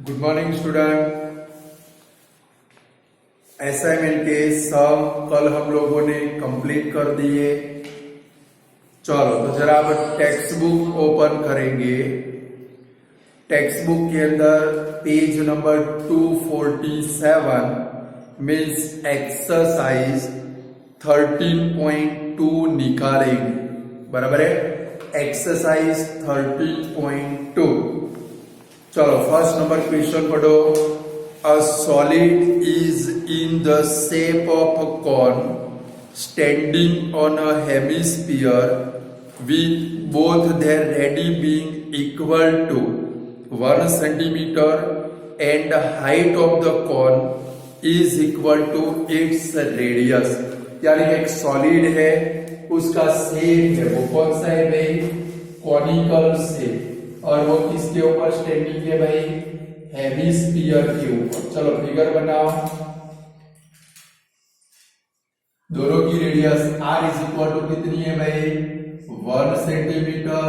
Good morning student. Assignment के सम कल हम लोगों ने कंप्लीट कर दिए। चलो तो जरा अब टेक्स्ट बुक ओपन करेंगे। टेक्स्ट बुक के अंदर पेज नंबर 247 मीन्स एक्सरसाइज 13.2 निकालेंगे। बराबर है, एक्सरसाइज 13.2। चलो फर्स्ट नंबर क्वेश्चन पढ़ो। A solid is in the shape of a cone standing on a hemisphere with both their radii being equal to 1 centimetre and height of the cone is equal to its radius. यानी एक solid है, उसका shape है, वो कौन सा है भाई? Conical shape. और वो किसके ऊपर स्टैंडिंग है भाई? हेमिस्फीयर के ऊपर। चलो फिगर बनाओ। दोनों की radius r is equal to कितनी है भाई? 1 सेंटीमीटर।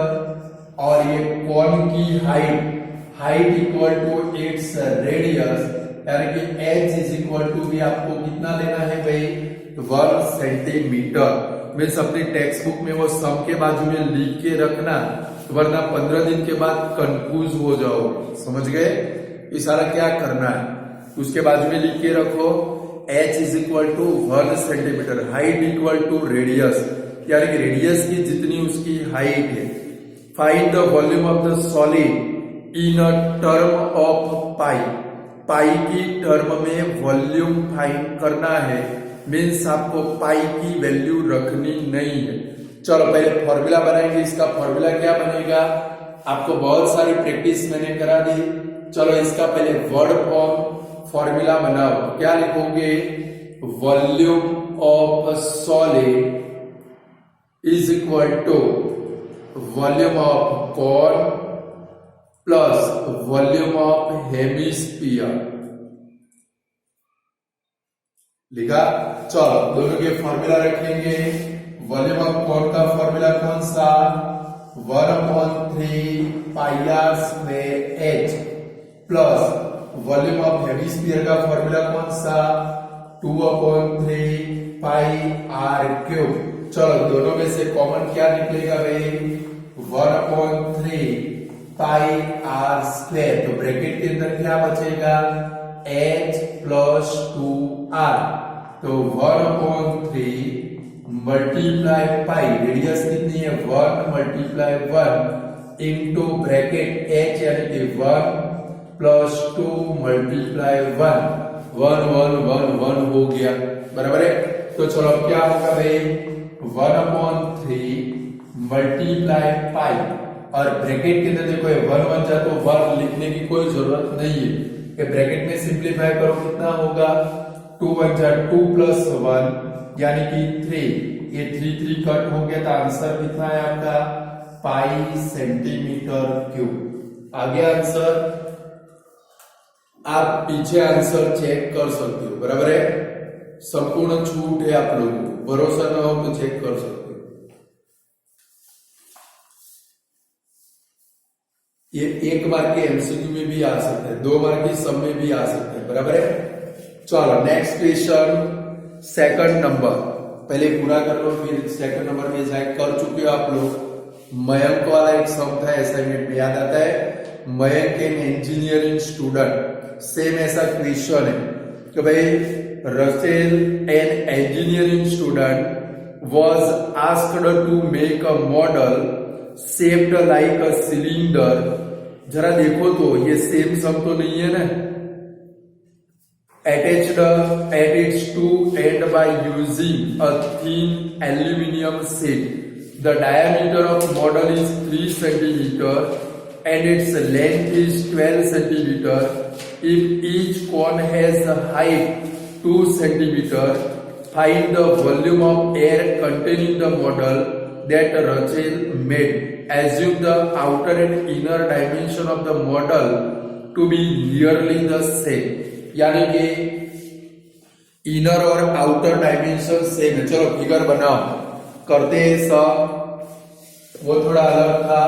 और ये कॉन की height equal to its radius, यानी कि h इज इक्वल टू भी आपको कितना लेना है भाई? 1 सेंटीमीटर। मीन्स अपनी टेक्स्ट बुक में वो सम के बाजू में लिख के रखना, वरना 15 दिन के बाद कंफ्यूज हो जाओगे। समझ गए? इशारा क्या करना है, उसके बाजू में लिख के रखो h is equal to 1 centimetre, height equal to radius, यानी कि रेडियस की जितनी उसकी हाइट है। Find the volume of the solid in a term of pi. Pi की टर्म में वॉल्यूम फाइंड करना है। मीन्स आपको पाई की वैल्यू रखनी नहीं है। चलो पहले फॉर्मूला बनाएंगे। इसका फॉर्मूला क्या बनेगा? आपको बहुत सारी प्रैक्टिस मैंने करा दी। चलो इसका पहले वर्ड फॉर्म फॉर्मूला बनाओ। क्या लिखोगे? Volume of solid is equal to volume of cone plus volume of hemisphere. लिखा? चलो दोनों के फॉर्मूला रखेंगे। वॉल्यूम ऑफ कॉर्न का फॉर्मूला कौन सा? 1/3 pi are square h plus volume of hemisphere का फॉर्मूला कौन सा? 2/3 पाई आर क्यूब। चलो दोनों में से कॉमन क्या निकलेगा भाई? 1/3 पाई आर स्क्वायर। तो ब्रैकेट के अंदर क्या बचेगा? h plus 2r। तो 1/3 मल्टीप्लाई पाई, रेडियस कितनी है? 1 मल्टीप्लाई 1 इंटू ब्रैकेट h, यानी कि 1 प्लस 2 मल्टीप्लाई 1, 1 1 1 1 हो गया। बराबर है? तो चलो अब क्या होगा भाई? 1/3 मल्टीप्लाई पाई, और ब्रैकेट के अंदर देखो 1 1 जा तो 1 लिखने की कोई जरूरत नहीं है। कि ब्रैकेट में सिंप्लीफाई करो, कितना होगा? 2 1 जा 2 प्लस 1 यानी कि 3। ये 3 3 कट हो गया, तो आंसर कितना है आपका? पाई सेंटीमीटर क्यूब। आ गया आंसर। आप पीछे आंसर चेक कर सकते हो। बराबर है? संपूर्ण छूट है आप लोगों को, भरोसा ना हो तो चेक कर सकते हो। ये 1 मार्क के एमसीक्यू में भी आ सकता है, 2 मार्क की सब में भी आ सकता है। बराबर है? चलो नेक्स्ट क्वेश्चन, सेकंड नंबर। पहले पूरा कर लो, फिर सेकंड नंबर में जाए। कर चुके हो आप लोग। मयंक वाला एक सम था असाइनमेंट में, याद आता है? Mayank an engineering student. Same ऐसा क्वेश्चन है कि भाई Russell an engineering student was asked to make a model shaped like a cylinder। जरा देखो तो ये सेम सम तो नहीं है ना? Attached at its two end by using a thin aluminum sheet. The diameter of model is 3 centimeter and its length is 12 centimeter. If each cone has a height 2 centimeter, find the volume of air containing the model that Rachel made. Assume the outer and inner dimension of the model to be nearly the same। यानी कि inner और outer dimension same है। चलो figure बनाओ, करते हैं सब। वो थोड़ा अलग था,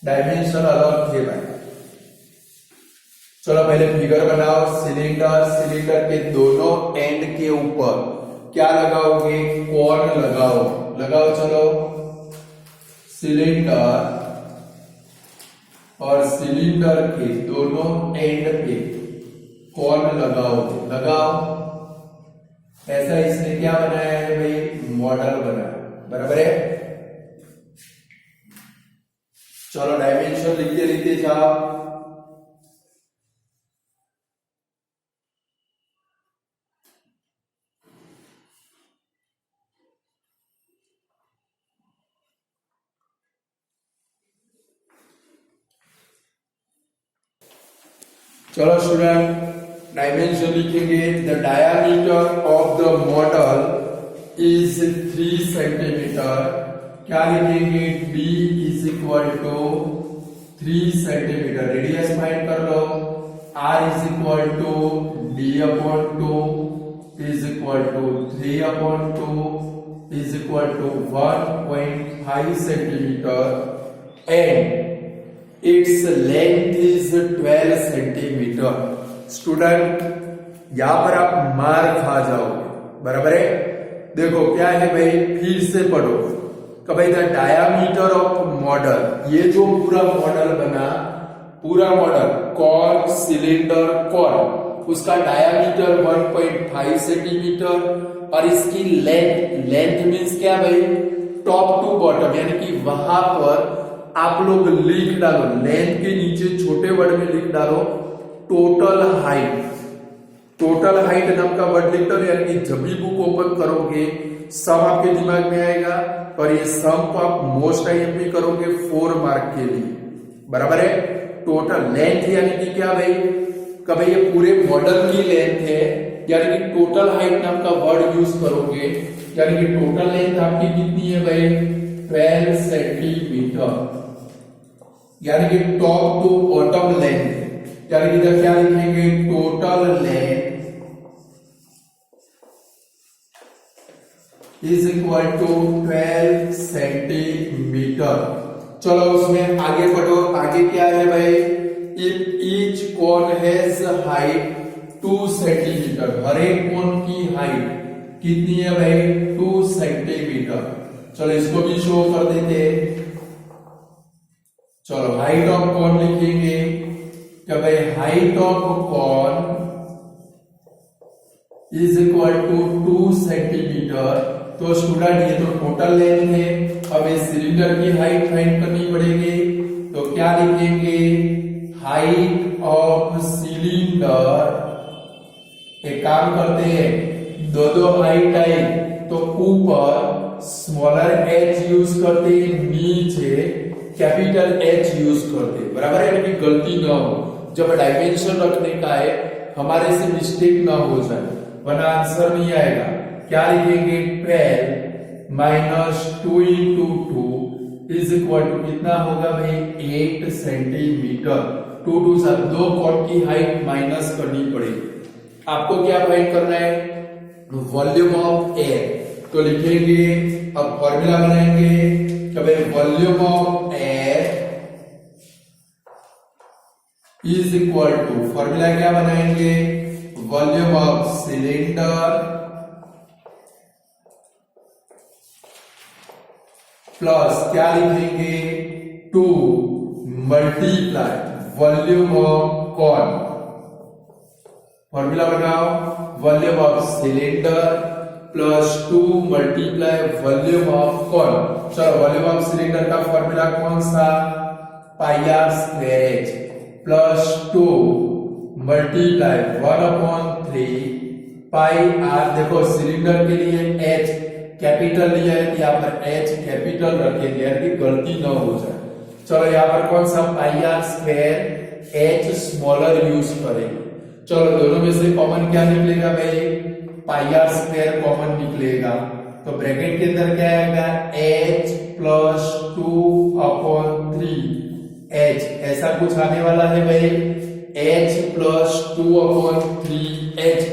डायमेंशन अलग थे भाई। चलो पहले फिगर बनाओ। सिलेंडर के दोनों एंड के ऊपर क्या लगाओगे? कॉर्न लगाओ चलो। सिलेंडर और सिलेंडर के दोनों एंड पे कॉर्न लगाओ। ऐसा इसने क्या बनाया है भाई? मॉडल बनाया, बराबर है। चलो डायमेंशन लिखते जाओ। चलो स्टूडेंट डायमेंशन लिखेंगे। The diameter of the model is 3 centimetre. क्या लिखेंगे? d is equal to 3 centimetre. Radius find कर लो। r is equal to d upon 2 is equal to 3 upon 2 is equal to 1.5 centimetre and its length is 12 centimetre. Student यहां पर आप मार खा जाओगे, बराबर है। देखो क्या है भाई, फिर से पढ़ो कि भाई द डायामीटर ऑफ मॉडल, ये जो पूरा मॉडल बना, पूरा मॉडल कॉर्न सिलेंडर कॉर्न, उसका डायामीटर 1.5 सेंटीमीटर और इसकी लेंथ मीन्स क्या भाई? टॉप टू बॉटम, यानी कि वहां पर आप लोग लिख डालो, लेंथ के नीचे छोटे वर्ड में लिख डालो टोटल हाइट। टोटल हाइट नाम का वर्ड लिख डालो, यानी कि जब भी बुक ओपन करोगे सम आपके दिमाग में आएगा और ये सम को आप मोस्ट आईएमपी करोगे 4 मार्क के लिए, बराबर है। टोटल लेंथ यानी कि क्या भाई? कभी ये पूरे मॉडल की लेंथ है, यानी कि टोटल हाइट नाम का वर्ड यूज करोगे, यानी कि टोटल लेंथ आपकी कितनी है भाई? 12 सेंटीमीटर, यानी कि टॉप टू बॉटम लेंथ, यानी कि इधर क्या लिखेंगे? Total length is equal to 12 centimetre. चलो उसमें आगे बढ़ो। आगे क्या है भाई? If each cone has height 2 centimetre, हर एक कोन की हाइट कितनी है भाई? 2 सेंटीमीटर। चलो इसको भी शो कर देते हैं। चलो हाइट ऑफ कॉर्न लिखेंगे कि भाई height of cone is equal to 2 centimetre. तो स्टूडेंट ये तो टोटल लेंथ है, अब इस सिलेंडर की हाइट फाइंड करनी पड़ेगी। तो क्या लिखेंगे? हाइट ऑफ सिलेंडर, एक काम करते हैं, दो हाइट आई तो ऊपर स्मॉलर h यूज करते, नीचे कैपिटल H यूज करते, बराबर है। कि गलती ना हो, जब डायमेंशन रखने का है हमारे से मिस्टेक ना हो जाए, वरना आंसर नहीं आएगा। क्या लिखेंगे? 12 minus 2 into 2 is equal to कितना होगा भाई? 8 सेंटीमीटर। 2 से 2 कॉर्ड की हाइट माइनस करनी पड़ेगी। आपको क्या फाइंड करना है? Volume of air. तो लिखेंगे, अब फॉर्मूला बनाएंगे कि भाई volume of air is equal to, formula क्या बनाएंगे? वॉल्यूम ऑफ सिलेंडर प्लस क्या लिखेंगे? 2 multiply volume of cone. Formula बनाओ, volume of cylinder plus 2 multiply volume of cone. चलो वॉल्यूम ऑफ सिलेंडर का फॉर्मूला कौन सा? Pi are square h plus 2 multiply 1/3 pi r. देखो सिलेंडर के लिए एच कैपिटल लिया है, यहाँ पर एच कैपिटल रखेंगे, यानी गलती न हो जाए। चलो यहाँ पर कौन सा? Pi are square h smaller use करेंगे। चलो दोनों में से कॉमन क्या निकलेगा भाई? पाई आर स्क्वायर कॉमन निकलेगा, तो ब्रैकेट के अंदर क्या आएगा? h प्लस 2/3 h, ऐसा कुछ आने वाला है भाई, h प्लस 2/3 h।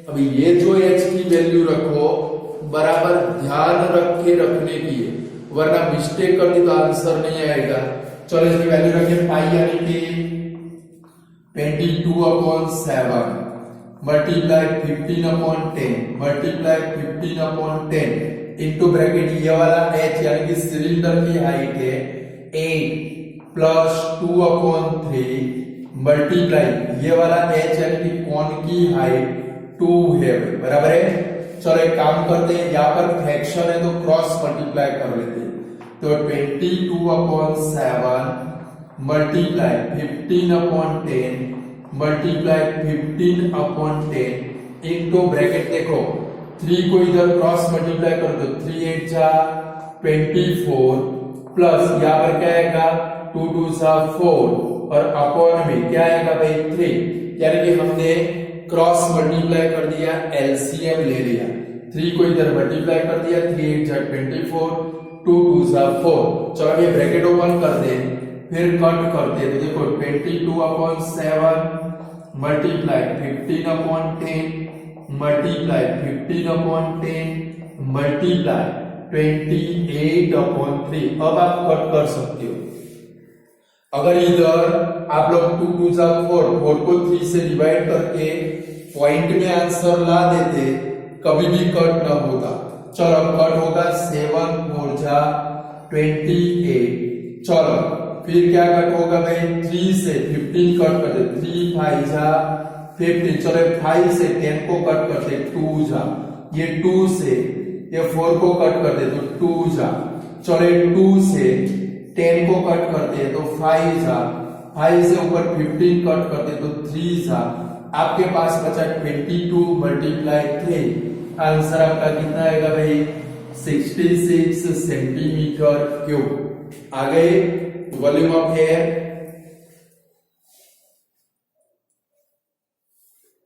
अभी ये जो h की वैल्यू रखो, बराबर ध्यान रख के रखने की है, वरना मिस्टेक कर दी तो आंसर नहीं आएगा। चलो इसकी वैल्यू रखें पाई, यानी कि 22/7 मल्टीप्लाई 15/10 मल्टीप्लाई 15/10 इंटू ब्रैकेट ये वाला h यानी कि सिलेंडर की हाइट है 8 प्लस 2/3 मल्टीप्लाई ये वाला h यानी कि कोन की हाइट 2 है, बराबर है। चलो एक काम करते हैं, यहाँ पर फ्रैक्शन है तो क्रॉस मल्टीप्लाई कर लेते हैं। तो 22/7 मल्टीप्लाई 15/10 मल्टीप्लाई 15/10 इंटू ब्रैकेट देखो 3 को इधर क्रॉस मल्टीप्लाई कर दो, 3 8 जा 24 प्लस यहाँ पर क्या आएगा 2 2 जा 4 और अपॉन में क्या आएगा भाई 3, यानी कि हमने क्रॉस मल्टीप्लाई कर दिया, एलसीएम ले लिया, 3 को इधर मल्टीप्लाई कर दिया, 3 8 जा 24 2 2 जा 4। चलो ये ब्रैकेट ओपन कर दे, फिर कट करते हैं तो देखो 22/7 मल्टीप्लाई 15/10 मल्टीप्लाई 15/10 मल्टीप्लाई 28/3। अब आप कट कर सकते हो। अगर इधर आप लोग 2 2 जा 4 को 3 से डिवाइड करके पॉइंट में आंसर ला देते, कभी भी कट न होता। चलो कट होगा 7 4 जा 28। चलो फिर क्या कट होगा भाई 3 से 15 कट करते, 3 5 जा 15। चलो 5 से 10 को कट करते 2 जा, ये 2 से ये 4 को कट करते तो 2 जा। चलो 2 से 10 को कट करते हैं तो 5 जा, 5 से ऊपर 15 कट करते तो 3 जा। आपके पास बचा 22 मल्टीप्लाई 3। आंसर आपका कितना आएगा भाई 66 सेंटीमीटर क्यूब। आगे वॉल्यूम ऑफ एयर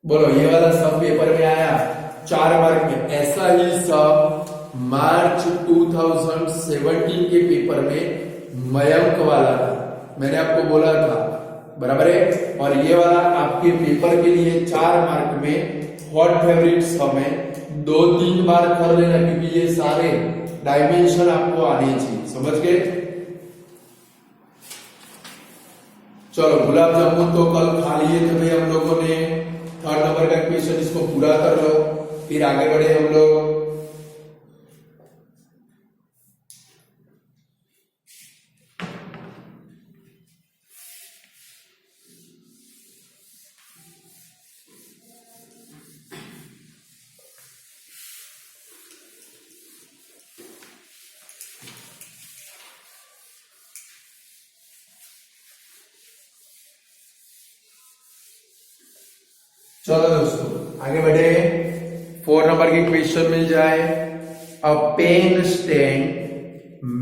बोलो, ये वाला सब पेपर में आया 4 मार्क में। ऐसा ही सब मार्च 2017 के पेपर में मयंक वाला था, मैंने आपको बोला था, बराबर है। और ये वाला आपके पेपर के लिए 4 मार्क में हॉट फेवरेट सम है, 2-3 बार कर लेना क्योंकि ये सारे डायमेंशन आपको आने चाहिए, समझ गए। चलो गुलाब जामुन तो कल खा लिए थे भाई हम लोगों ने। 3rd नंबर का क्वेश्चन इसको पूरा कर लो, फिर आगे बढ़े हम लोग। चलो दोस्तों आगे बढ़े। 4 नंबर के क्वेश्चन में जाए। A pen stand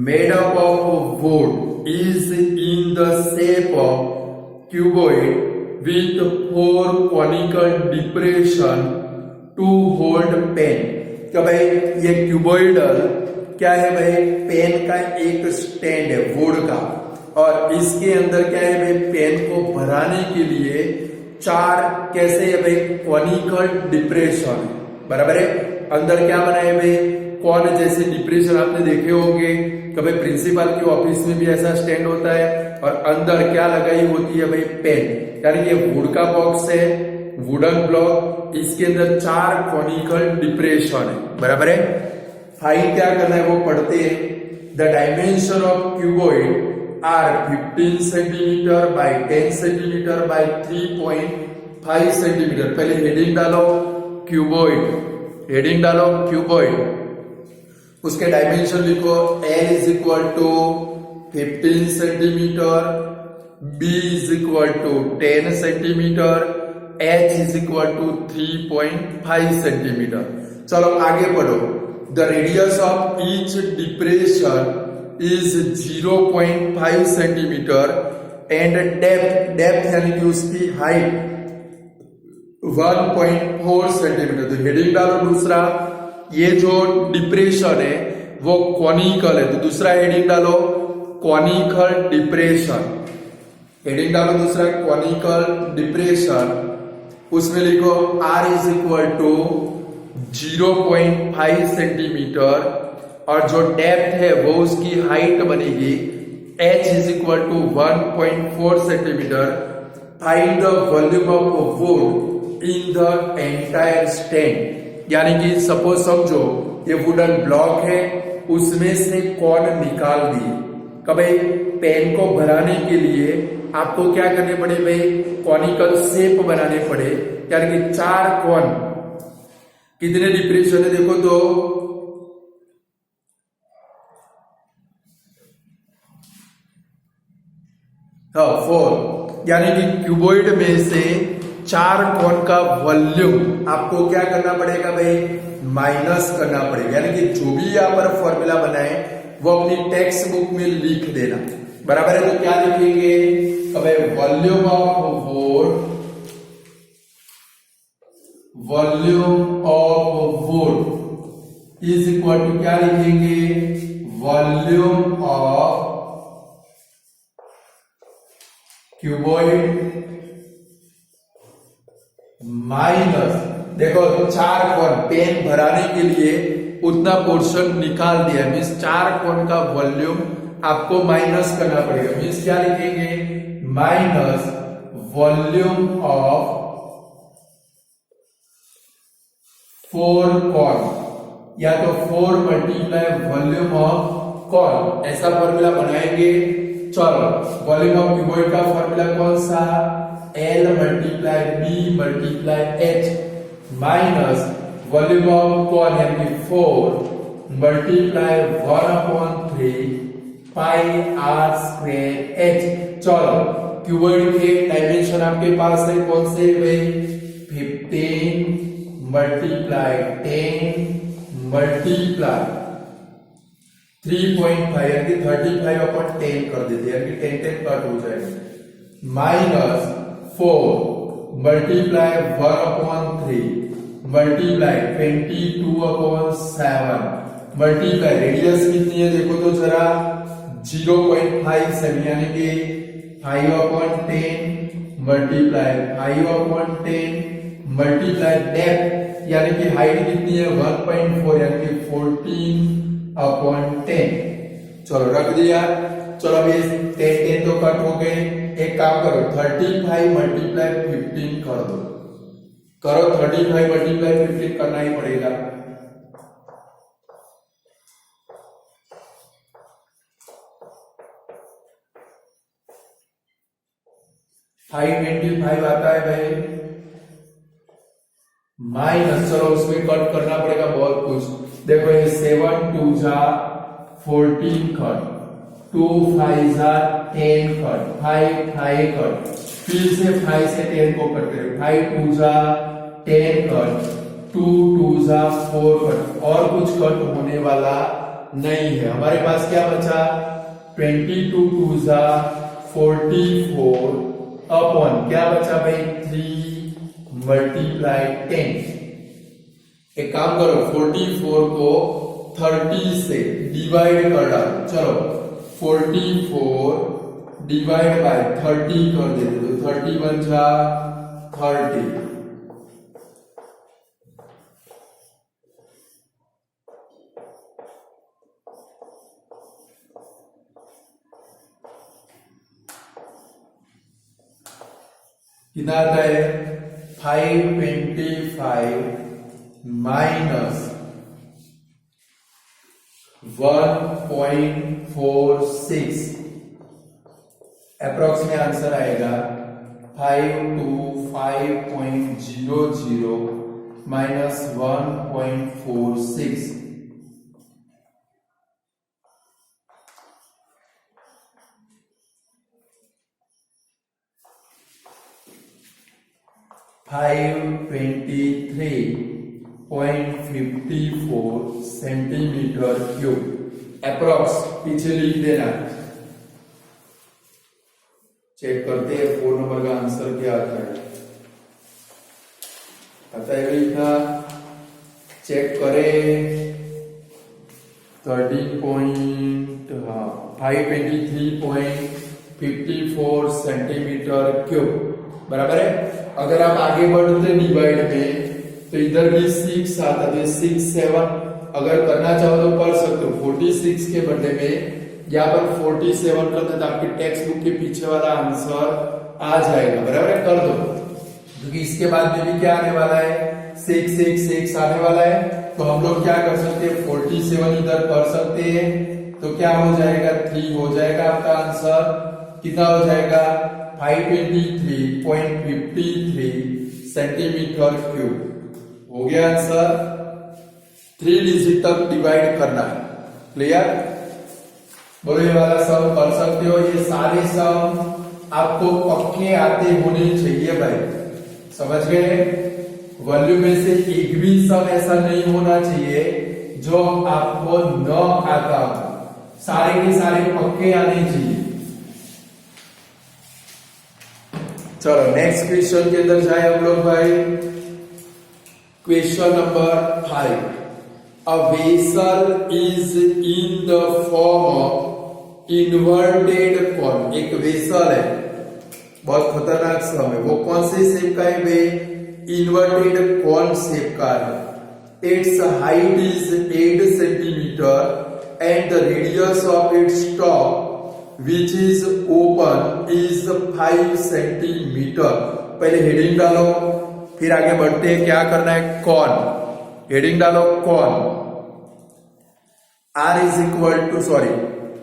made up of wood is in the shape of cuboid with 4 conical depression to hold pen. क्या भाई ये क्यूबॉइडल क्या है भाई, पेन का एक स्टैंड है वुड का, और इसके अंदर क्या है भाई पेन को भराने के लिए 4 कैसे है भाई कॉनिकल डिप्रेशन, बराबर है। अंदर क्या बना है भाई कॉन जैसे डिप्रेशन आपने देखे होंगे, कभी प्रिंसिपल के ऑफिस में भी ऐसा स्टैंड होता है, और अंदर क्या लगाई होती है भाई पेन, यानी ये वुड का बॉक्स है, वुडन ब्लॉक, इसके अंदर 4 कॉनिकल डिप्रेशन है, बराबर है। हाइट क्या करना है वो पढ़ते हैं। The dimension of cuboid are 15 centimetre by 10 centimetre by 3.5 centimetre. पहले हेडिंग डालो क्यूबॉइड, हेडिंग डालो क्यूबॉइड, उसके डायमेंशन लिखो। L is equal to 15 centimetre, B is equal to 10 centimetre, H is equal to 3.5 centimetre. चलो आगे बढ़ो। The radius of each depression is 0.5 centimetre and depth यानी कि उसकी हाइट 1.4 सेंटीमीटर। तो हेडिंग डालो दूसरा, ये जो डिप्रेशन है वो कॉनिकल है, तो दूसरा हेडिंग डालो कॉनिकल डिप्रेशन, हेडिंग डालो दूसरा कॉनिकल डिप्रेशन, उसमें लिखो R is equal to 0.5 centimetre, और जो डेप्थ है वो उसकी हाइट बनेगी H is equal to 1.4 centimetre, find the volume of wood in the entire stand. यानी कि सपोज समझो ये वुडन ब्लॉक है, उसमें से कॉर्न निकाल दिए। कभी पेन को भराने के लिए आपको क्या करने पड़े भाई, कॉनिकल शेप बनाने पड़े। यानी कि 4 कॉर्न, कितने डिप्रेशन है देखो तो 4, यानी कि क्यूबॉइड में से 4 कॉर्न का वॉल्यूम आपको क्या करना पड़ेगा भाई, माइनस करना पड़ेगा। यानी कि जो भी यहां पर फॉर्मूला बनाए वो अपनी टेक्स्ट बुक में लिख देना, बराबर है। तो क्या लिखेंगे, volume of wood is equal to क्या लिखेंगे, वॉल्यूम ऑफ क्यूबॉइड माइनस, देखो 4 कॉर्न पेन भराने के लिए उतना पोर्शन निकाल दिया, मीन्स 4 कॉर्न का वॉल्यूम आपको माइनस करना पड़ेगा। मीन्स क्या लिखेंगे, माइनस वॉल्यूम ऑफ 4 कॉर्न, या तो 4 मल्टीप्लाई वॉल्यूम ऑफ कॉर्न, ऐसा फॉर्मूला बनाएंगे। चलो वॉल्यूम ऑफ क्यूबॉइड का फॉर्मूला कौन सा, L multiply B multiply H minus volume of corn यानी 4 multiply 1/3 pi r square h। चलो क्यूबॉइड के डायमेंशन आपके पास है कौन से भाई, 15 मल्टीप्लाई 10 मल्टीप्लाई 3.5 यानी 35/10 कर देते हैं, यानी 10 कट हो जाएगा, minus 4 multiply 1/3 multiply 22/7 multiply radius कितनी है देखो तो जरा 0.57 यानी कि 5/10 मल्टीप्लाई 5/10 मल्टीप्लाई डेप्थ यानी कि हाइट कितनी है 1.4 यानी कि 14/10। चलो रख दिया। चलो अभी 10 तो कट हो गए, एक काम करो 35 मल्टीप्लाई 15 कर दो, करो 35 मल्टीप्लाई 15 करना ही पड़ेगा। फाइव 25 आता है भाई, माइनस, चलो उसमें कट करना पड़ेगा बहुत कुछ। देखो ये 7 2 जा 14 कट, 2 5 जा 10 कट, 5 5 कट, फिर से 5 से 10 को कट करें, 5 2 जा 10 कट, 2 2 जा 4 कट, और कुछ कट होने वाला नहीं है। हमारे पास क्या बचा, 22 2 जा 44 अपॉन क्या बचा भाई 3 मल्टीप्लाई 10। एक काम करो 44 को 30 से डिवाइड कर डालो। चलो 44 डिवाइड बाय 30 कर देते तो 30 बन जा 30। कितना आता है 525 माइनस 1.46 अप्रोक्स में आंसर आएगा 525.00 माइनस 1.46। $523.54 सेंटीमीटर क्यूब अप्रोक्स, पीछे लिख देना। चेक करते हैं 4 नंबर का आंसर क्या आता है। आता है भाई था, चेक करें 523.54 सेंटीमीटर क्यूब बराबर है। अगर आप आगे बढ़ते डिवाइड में तो इधर भी 6 आता है, 6 7 अगर करना चाहो तो कर सकते हो। 46 के बदले में यहाँ पर 47 कर दे तो आपकी टेक्स्ट बुक के पीछे वाला आंसर आ जाएगा। बराबर है, कर दो, क्योंकि इसके बाद में भी क्या आने वाला है, 6 आने वाला है। तो हम लोग क्या कर सकते हैं, 47 इधर कर सकते हैं, तो क्या हो जाएगा, 3 हो जाएगा आपका आंसर। कितना हो जाएगा, 523.53 सेंटीमीटर क्यूब हो गया आंसर। 3 डिजिट तक डिवाइड करना है। क्लियर, बोलो ये वाला सम कर सकते हो। ये सारे सम आपको पक्के आते होने चाहिए भाई, समझ गए। वॉल्यूम में से एक भी सम ऐसा नहीं होना चाहिए जो आपको न आता हो, सारे के सारे पक्के आने चाहिए। चलो नेक्स्ट क्वेश्चन के अंदर जाए हम लोग भाई। Question number 5, a vessel is in the form of inverted cone. एक वेसल है, बहुत खतरनाक सम है, वो कौन से शेप का है भाई, इन्वर्टेड कॉन शेप का है। Its height is 8 centimetre and the radius of its top which is open is 5 centimetre. पहले हेडिंग डालो, फिर आगे बढ़ते हैं। क्या करना है, कॉन, हेडिंग डालो cone. R is equal to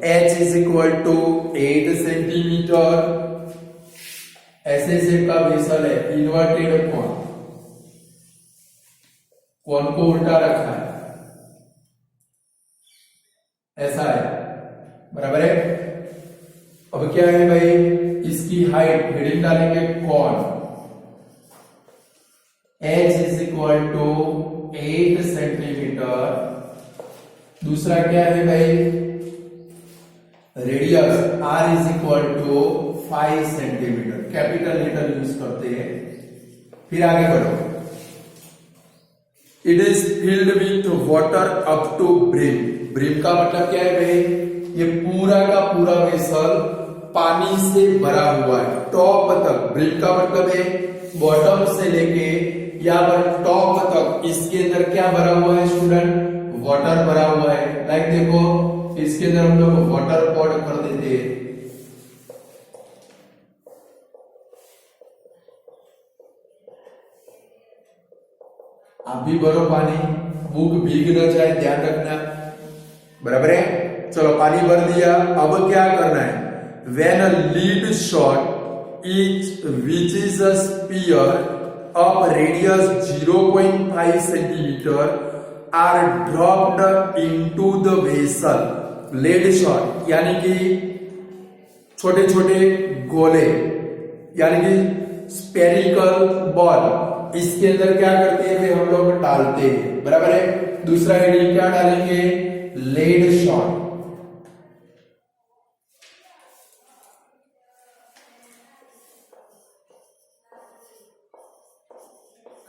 H is equal to 8 centimetre. ऐसे शेप का वेसल है, इन्वर्टेड कॉन, कॉन को उल्टा रखा है, ऐसा है। बराबर है। अब क्या है भाई, इसकी हाइट, हेडिंग डालेंगे cone, H is equal to 8 centimetre. दूसरा क्या है भाई, radius R is equal to 5 centimetre. Capital letter use करते हैं। फिर आगे बढ़ो। It is filled with water up to brim. Brim का मतलब क्या है भाई, ये पूरा का पूरा वेसल पानी से भरा हुआ है टॉप तक। ब्रिम का मतलब है बॉटम से लेके यहाँ पर टॉप तक, इसके अंदर क्या भरा हुआ है स्टूडेंट, वाटर भरा हुआ है। लाइक देखो, इसके अंदर हम लोग वाटर पॉट कर देते हैं। आप भी भरो पानी, बुक भीग न जाए, ध्यान रखना। बराबर है। चलो पानी भर दिया। अब क्या करना है, when a lead shot each which is a sphere of radius 0.5 centimetre are dropped into the vessel. Lead shot यानी कि छोटे छोटे गोले, यानी कि स्पेरिकल बॉल, इसके अंदर क्या करते हैं हम लोग, डालते हैं। बराबर है। दूसरा हेडिंग क्या डालेंगे, लेड शॉट।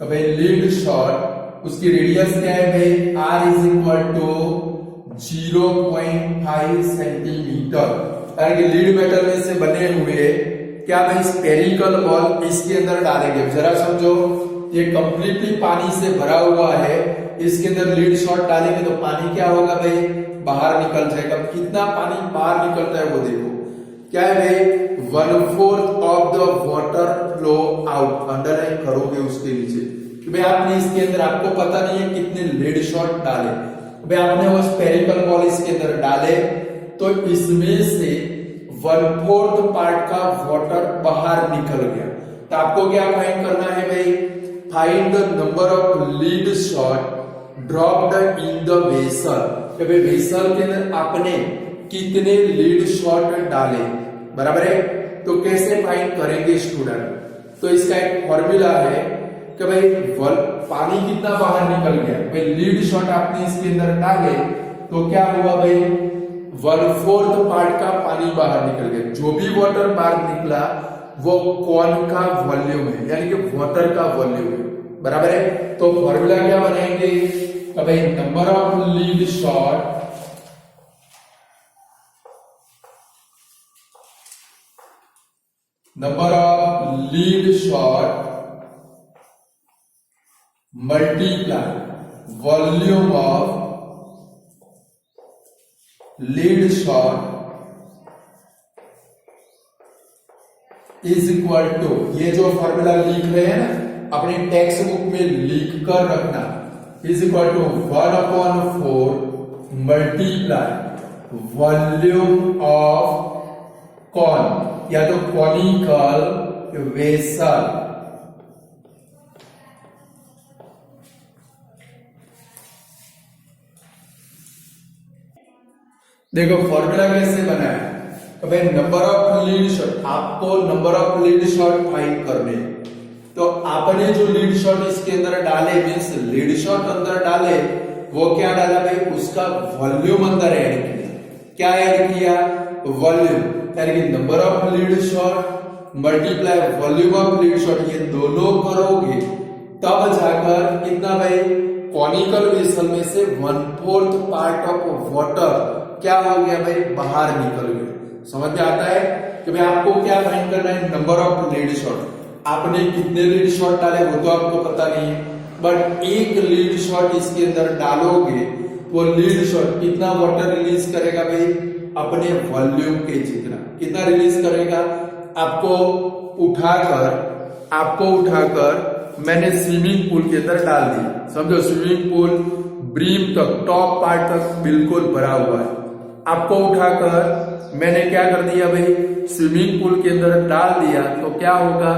भाई लीड शॉट, उसकी रेडियस क्या है भाई, R is equal to 0.5 centimetre. यानी लीड मेटल में से बने हुए क्या भाई स्पेरिकल बॉल इसके अंदर डालेंगे। जरा समझो, ये कंप्लीटली पानी से भरा हुआ है, इसके अंदर लीड शॉट डालेंगे तो पानी क्या होगा भाई, बाहर निकल जाएगा। कितना पानी बाहर निकलता है वो देखो। क्या है भाई, 1/4 of the water flow out. Underline करोगे उसके नीचे कि भाई आपने इसके अंदर, आपको पता नहीं है कितने लीड शॉट डाले, भाई आपने वो स्पेरिकल बॉल इसके अंदर डाले तो इसमें से 1/4 पार्ट का वाटर बाहर निकल गया। तो आपको क्या फाइंड करना है भाई, find the number of lead shot dropped in the vessel. भाई वेसल के अंदर आपने कितने लीड शॉट डाले। बराबर है। तो कैसे फाइंड करेंगे स्टूडेंट, तो इसका एक फॉर्मूला है कि भाई पानी कितना बाहर निकल गया। भाई लीड शॉट आपने इसके अंदर डाले तो क्या हुआ भाई, 1/4 पार्ट का पानी बाहर निकल गया। जो भी वाटर बाहर निकला वो कॉन का वॉल्यूम है, यानी कि वाटर का वॉल्यूम है। बराबर है। तो फॉर्मूला क्या बनाएंगे, भाई number of lead shot multiply volume of lead shot is equal to, ये जो फॉर्मूला लिख रहे हैं ना अपने टेक्स्ट बुक में लिख कर रखना, is equal to 1/4 multiply volume of cone या तो कॉनिकल वेसल। देखो फॉर्मूला कैसे बना है, तो भाई नंबर ऑफ लीड शॉट, आपको number of lead shot find करने, तो आपने जो लीड शॉट इसके अंदर डाले मीन्स लीड शॉट अंदर डाले, वो क्या डाला भाई, उसका वॉल्यूम अंदर ऐड किया। क्या ऐड किया, वॉल्यूम, यानी कि number of lead shot multiply volume of lead shot, ये दोनों करोगे तब जाकर कितना भाई, कॉनिकल वेसल में से 1/4 पार्ट ऑफ वाटर क्या हो गया भाई, बाहर निकल गया। समझ में आता है कि भाई आपको क्या फाइंड करना है, नंबर ऑफ लीड शॉट। आपने कितने लीड शॉट डाले वो तो आपको पता नहीं है, बट एक लीड शॉट इसके अंदर डालोगे, वो लीड शॉट कितना वाटर रिलीज करेगा भाई, अपने वॉल्यूम के जितना। कितना रिलीज करेगा, आपको उठाकर मैंने स्विमिंग पूल के अंदर डाल दी, समझो स्विमिंग पूल ब्रीम तक, टॉप पार्ट तक बिल्कुल भरा हुआ है। आपको उठाकर मैंने क्या कर दिया भाई, स्विमिंग पूल के अंदर डाल दिया, तो क्या होगा,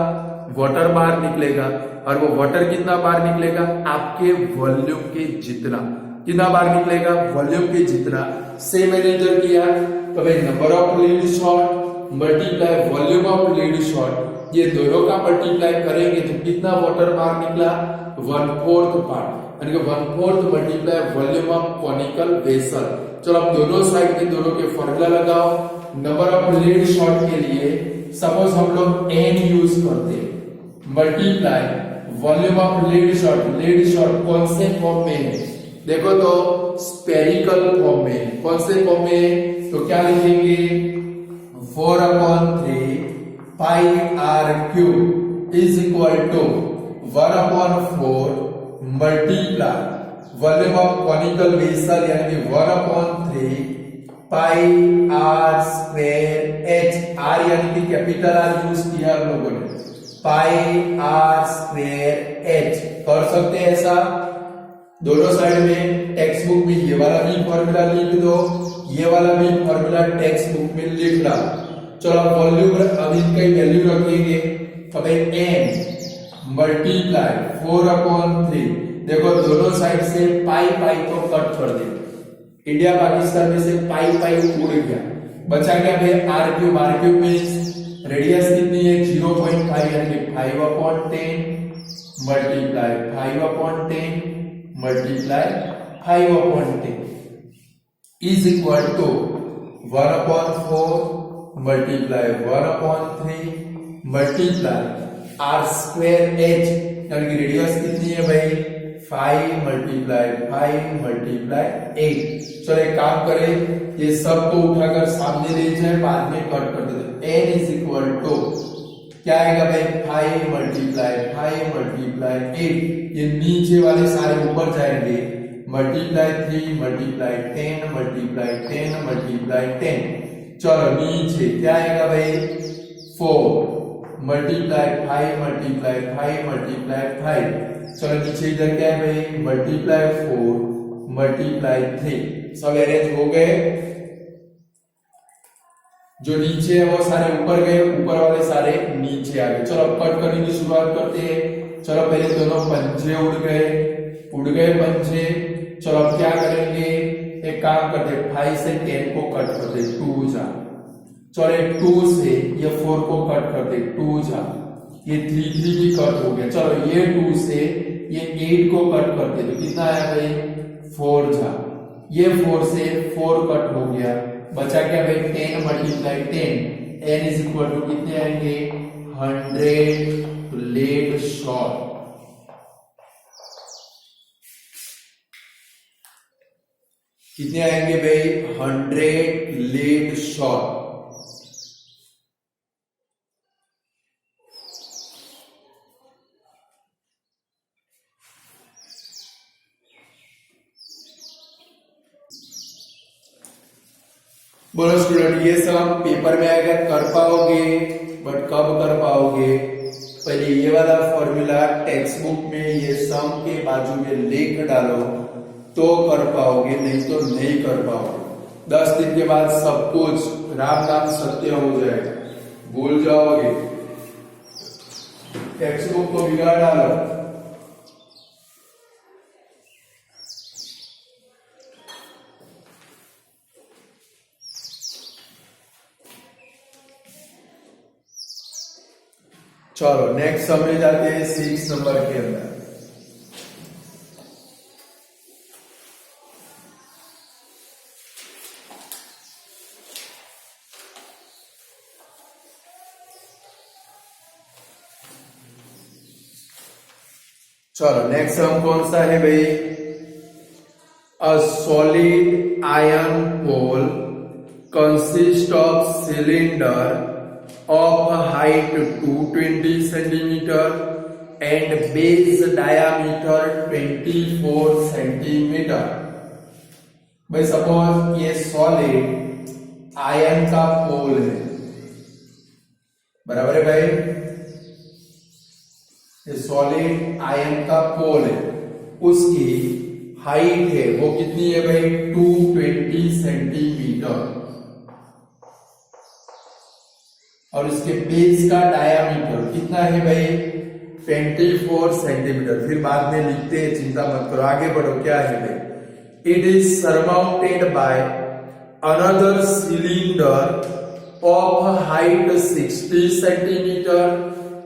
वाटर बाहर निकलेगा, और वो वाटर कितना बाहर निकलेगा, आपके वॉल्यूम के जितना। कितना बाहर निकलेगा, वॉल्यूम के जितना। से मैंने इधर किया, तो भाई number of lead shot multiply volume of lead shot, ये दोनों का मल्टीप्लाई करेंगे तो कितना वाटर बाहर निकला, 1/4 पार्ट, यानी कि 1/4 multiply volume of conical vessel. चलो अब दोनों साइड के दोनों के फॉर्मूला लगाओ। नंबर ऑफ लीड शॉट के लिए सपोज हम लोग n यूज करते हैं, multiply volume of lead shot कौन से फॉर्म में है, देखो तो स्पेरिकल फॉर्म में। कौन से फॉर्म में, तो क्या लिखेंगे, 4/3 pi r cube is equal to 1/4 multiply volume of conical vessel, यानी कि 1/3 pi r square h, r यानी कि कैपिटल R यूज किया हम लोगों ने, पाई r स्क्वायर h। कर सकते हैं ऐसा, दोनों साइड में टेक्स्ट बुक में ये वाला भी फॉर्मूला लिख दो, ये वाला भी फॉर्मूला टेक्स्ट बुक में लिख ला। चलो वॉल्यूम अब इनका वैल्यू रखेंगे, तो भाई n मल्टीप्लाई 4/3, देखो दोनों साइड से पाई तो कट कर दे, इंडिया पाकिस्तान में से पाई उड़ गया, बचा क्या भाई r क्यूब में रेडियस कितनी है 0.5, यानी कि 5/10 multiply 5/10 is equal to 1/4 multiply 1/3 multiply r square h, यानी कि रेडियस कितनी है भाई 5 मल्टीप्लाई 8। चलो एक काम करें, ये सब को उठाकर सामने ले जाए, बाद में कट कर देते। n इज इक्वल टू क्या आएगा भाई 5 मल्टीप्लाई 8, ये नीचे वाले सारे ऊपर जाएंगे, मल्टीप्लाई 3 मल्टीप्लाई 10। चलो नीचे क्या आएगा भाई 4 मल्टीप्लाई 5। चलो नीचे इधर क्या है भाई मल्टीप्लाई 4 मल्टीप्लाई 3। सब अरेंज हो गए, जो नीचे है वो सारे ऊपर गए, ऊपर वाले सारे नीचे आ गए। चलो अब कट करने की शुरुआत करते हैं। चलो पहले दोनों पंजे उड़ गए पंजे। चलो अब क्या करेंगे, एक काम करते 5 से 10 को कट करते 2 जा। चलो 2 से ये 4 को कट करते 2 जा, ये 3 भी कट हो गया। चलो ये 2 से ये 8 को कट करते तो कितना आया भाई 4 जा, ये 4 से 4 कट हो गया, बचा क्या भाई 10 multiply 10, n is equal to कितने आएंगे 100 लेड शॉट। कितने आएंगे भाई 100 लेड शॉट। बोलो स्टूडेंट, ये सब पेपर में अगर कर पाओगे बट कब कर पाओगे? पहले ये वाला फॉर्मूला टेक्स्ट बुक में ये सम के बाजू में लिख डालो तो कर पाओगे, नहीं तो नहीं कर पाओगे। 10 दिन के बाद सब कुछ राम नाम सत्य हो जाएगा, भूल जाओगे। टेक्स्ट बुक को बिगाड़ डालो। चलो नेक्स्ट समझ जाते हैं 6 नंबर के अंदर। चलो नेक्स्ट सम कौन सा है भाई? A solid iron pole consist of cylinder of height 220 centimeter and base diameter 24 centimeter। भाई सपोज ये सॉलिड आयरन का पोल है, बराबर है भाई? ये सॉलिड आयरन का पोल है, उसकी हाइट है वो कितनी है भाई? 220 सेंटीमीटर, और इसके बेस का डायामीटर कितना है भाई? 24 सेंटीमीटर। फिर बाद में लिखते हैं, चिंता मत करो, आगे बढ़ो। क्या है भाई? It is surmounted by another cylinder of height 60 centimetre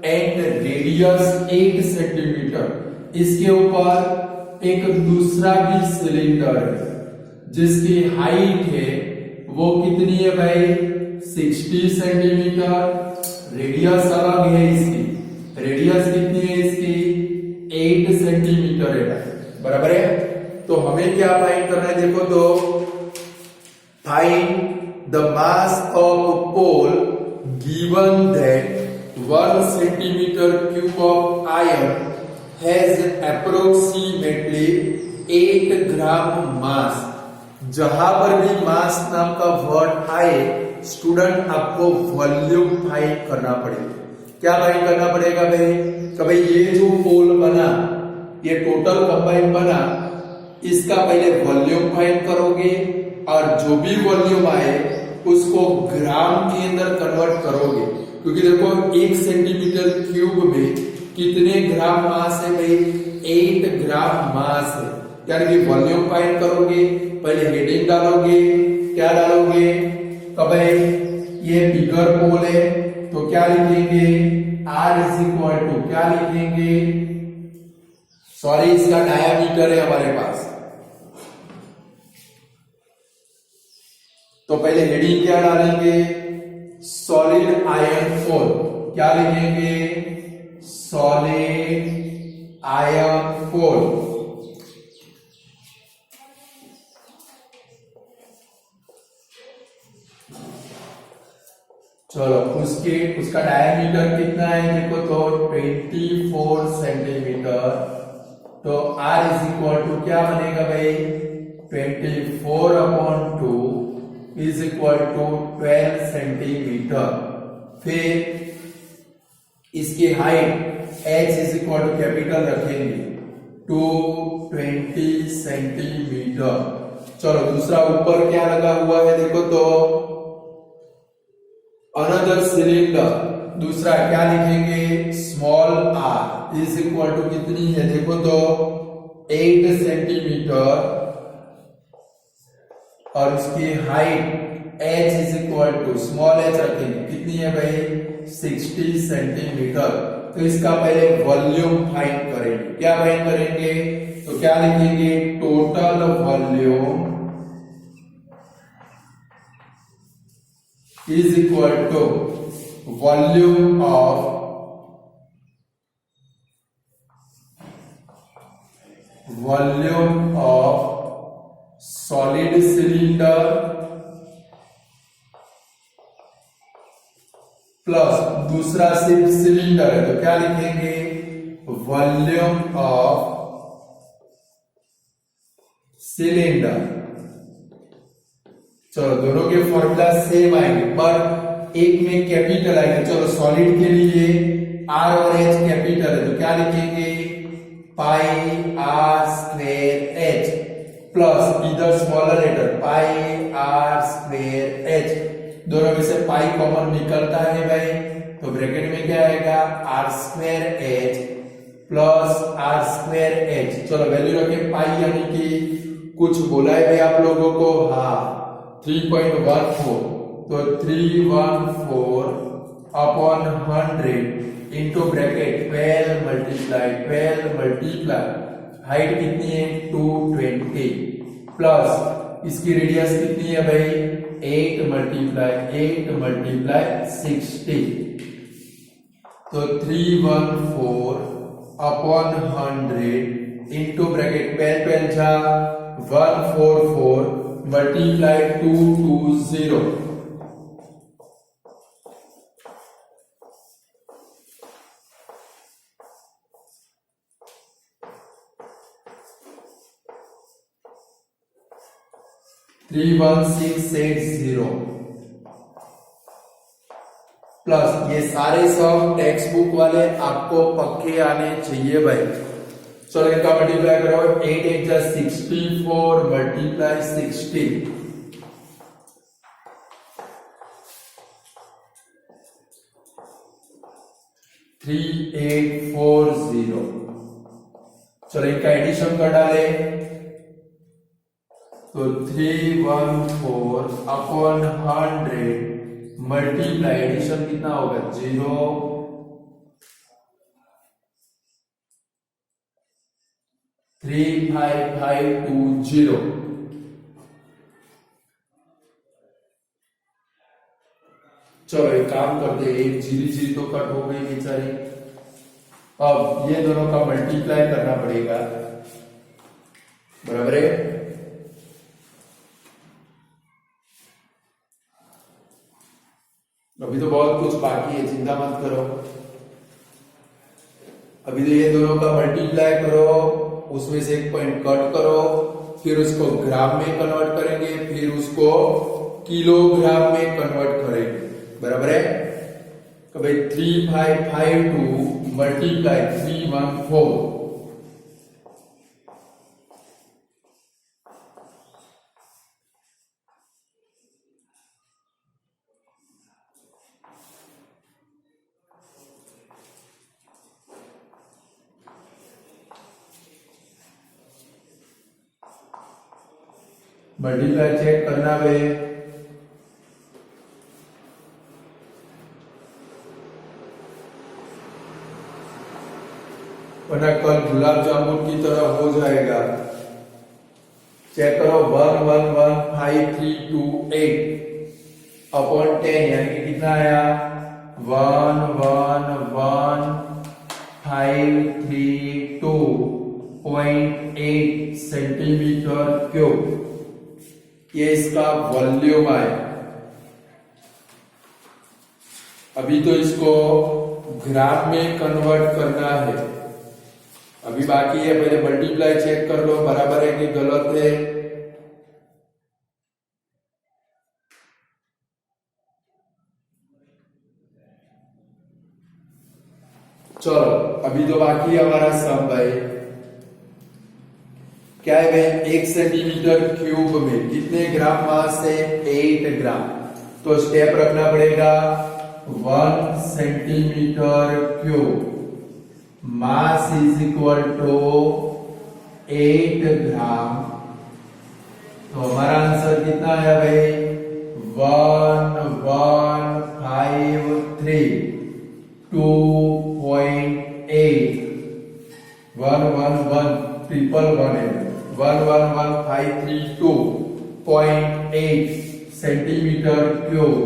and radius 8 centimetre. इसके ऊपर एक दूसरा भी सिलेंडर है जिसकी हाइट है वो कितनी है भाई? 60 सेंटीमीटर। रेडियस अलग है इसकी, रेडियस कितनी है इसकी? 8 सेंटीमीटर है, बराबर है? तो हमें क्या फाइंड करना है? देखो तो find the mass of pole given that 1 centimetre cube of iron has approximately 8 gram mass. जहां पर भी मास नाम का वर्ड आए स्टूडेंट आपको वॉल्यूम फाइंड करना पड़ेगा। क्या फाइंड करना पड़ेगा भाई? कि भाई ये जो पोल बना, ये टोटल कंबाइन बना, इसका पहले वॉल्यूम फाइंड करोगे और जो भी वॉल्यूम आए उसको ग्राम के अंदर कन्वर्ट करोगे, क्योंकि देखो 1 सेंटीमीटर क्यूब में कितने ग्राम मास है भाई? 8 ग्राम मास है। यानी वॉल्यूम फाइंड करोगे, पहले हेडिंग डालोगे, क्या डालोगे? भाई ये बिगर पोल है तो क्या लिखेंगे? R इज इक्वल टू क्या लिखेंगे? सॉरी, इसका डायामीटर है हमारे पास, तो पहले हेडिंग क्या डालेंगे? Solid iron pole. क्या लिखेंगे? Solid iron pole. चलो उसका डायमीटर कितना है? देखो तो 24 सेंटीमीटर। तो R इज इक्वल टू क्या बनेगा भाई? 24/2 इज इक्वल टू 12 सेंटीमीटर। फिर इसकी height H is equal to capital रखेंगे 220 सेंटीमीटर। चलो दूसरा ऊपर क्या लगा हुआ है? देखो तो अनदर सिलेंडर, दूसरा क्या लिखेंगे? Small r is equal to कितनी है? देखो तो 8 सेंटीमीटर, और उसकी height h is equal to small h रखेंगे, कितनी है भाई? 60 सेंटीमीटर। तो इसका पहले वॉल्यूम फाइंड करेंगे। क्या फाइंड करेंगे? तो क्या लिखेंगे? Total volume is equal to volume of solid cylinder plus दूसरा सिर्फ सिलेंडर है तो क्या लिखेंगे? Volume of cylinder. चलो दोनों के फॉर्मूला सेम आएंगे, पर एक में कैपिटल आएगा। चलो सॉलिड के लिए आर और एच कैपिटल है तो क्या लिखेंगे, pi r square h, plus इधर smaller letter pi r square h, दोनों में से पाई कॉमन निकलता है भाई, तो ब्रैकेट में क्या आएगा, r square h plus r square h. चलो वैल्यू रखें पाई, यानी कि कुछ बोला है भाई आप लोगों को, हाँ 3.14, तो 314 upon 100 into bracket 12 multiply height कितनी है 220 प्लस इसकी रेडियस कितनी है भाई 8 मल्टीप्लाई 60, तो 314 अपॉन 100 इंटू ब्रैकेट 12 जा 144 मल्टीप्लाई 220, थ्री 1680 प्लस ये सारे सब टेक्स्ट बुक वाले आपको पक्के आने चाहिए भाई। चलो इनका मल्टीप्लाई करो, 8 8 जा 64 मल्टीप्लाई 60, 3840। चलो इनका एडिशन कर डाले, तो 314 अपॉन 100 मल्टीप्लाई एडिशन कितना होगा 0 35520। चलो एक काम करते हैं, एक जीरी तो कट हो गई बेचारी, अब ये दोनों का मल्टीप्लाई करना पड़ेगा, बराबर है। अभी तो बहुत कुछ बाकी है, चिंता मत करो, अभी तो ये दोनों का मल्टीप्लाई करो, उसमें से एक पॉइंट कट करो, फिर उसको ग्राम में कन्वर्ट करेंगे, फिर उसको किलोग्राम में कन्वर्ट करेंगे, बराबर है। तो भाई 3552 मल्टीप्लाई 314, मल्टीप्लाई चेक करना है, वरना कल गुलाब जामुन की तरह हो जाएगा। चेक करो 111538 अपॉन 10 यानी कि कितना आया 111,532.8 सेंटीमीटर क्यूब, ये इसका वॉल्यूम है। अभी तो इसको ग्राम में कन्वर्ट करना है, अभी बाकी है, पहले मल्टीप्लाई चेक कर लो बराबर है कि गलत है। चलो अभी तो बाकी है हमारा सम भाई, क्या है भाई 1 सेंटीमीटर क्यूब में कितने ग्राम मास है 8 ग्राम, तो स्टेप रखना पड़ेगा 1 centimetre cube mass is equal to 8 gram, तो हमारा आंसर कितना है भाई 1153.2.8 111532.8 centimetre cube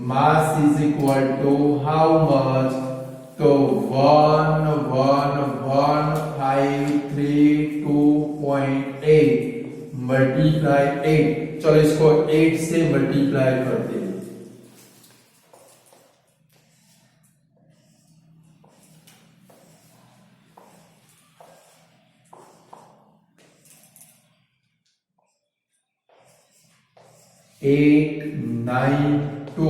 mass is equal to how much, तो 111532.8 मल्टीप्लाई 8। चलो इसको 8 से मल्टीप्लाई करते हैं, $892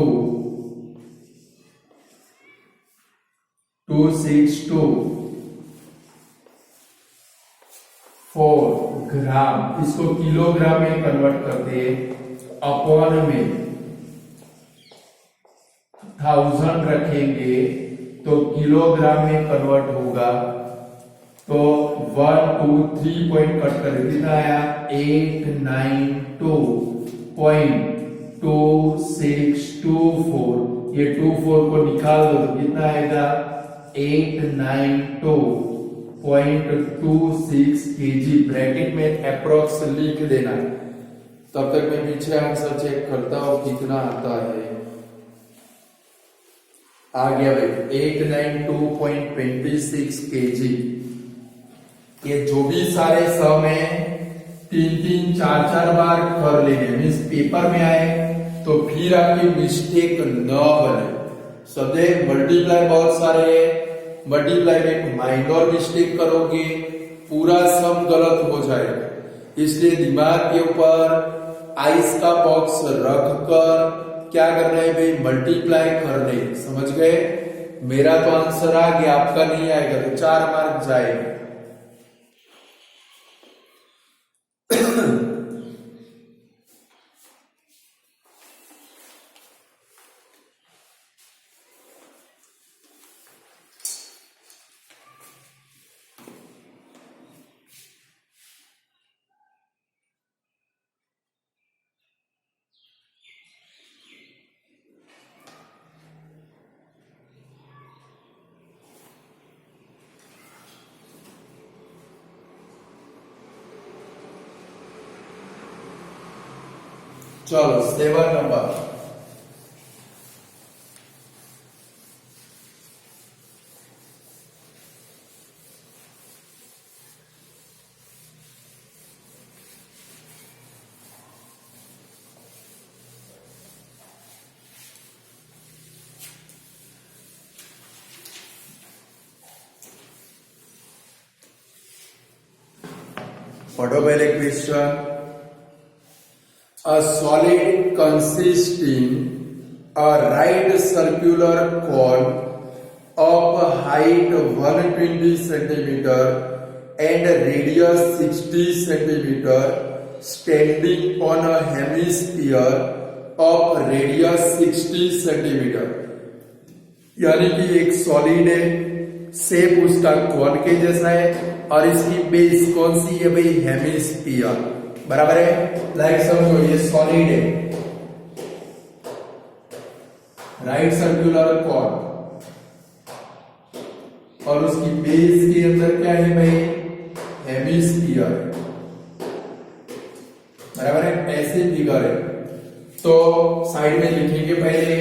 262.4 ग्राम, इसको किलोग्राम में कन्वर्ट करते अपॉन में 1000 रखेंगे तो किलोग्राम में कन्वर्ट होगा। तो 1 2 3 पॉइंट कट कर कितना आया 892.2624, ये 24 को निकाल दो तो कितना आएगा 892.26 केजी। ब्रैकेट में अप्रोक्स लिख देना। तब तक मैं पीछे आंसर चेक करता हूं कितना आता है। आ गया भाई 892.26 केजी। ये जो भी सारे सम है 3-3 4-4 बार कर लेंगे, मीन्स पेपर में आए तो फिर आपकी मिस्टेक न बने। सदैव मल्टीप्लाई बहुत सारे है, मल्टीप्लाई में माइनर मिस्टेक करोगे पूरा सम गलत हो जाएगा। इसलिए दिमाग के ऊपर आइस का बॉक्स रखकर क्या करना है भाई मल्टीप्लाई करने। समझ गए? मेरा तो आंसर आ गया, आपका नहीं आएगा तो 4 मार्क जाएगा। चलो 7 नंबर। पढ़ो पहले question. A solid consisting a right circular cone of height 120 centimeter and radius 60 centimeter standing on a hemisphere of radius 60 centimeter। यानी कि एक सॉलिड है, शेप उसका कॉन के जैसा है और इसकी बेस कौन सी है भाई हेमिस्फीयर। बराबर है? लाइक समझो ये सॉलिड है, राइट सर्कुलर कॉर्ड और उसकी बेस के अंदर क्या है भाई हेमिस्फीयर। बराबर है? ऐसे फिगर है तो साइड में लिखेंगे, पहले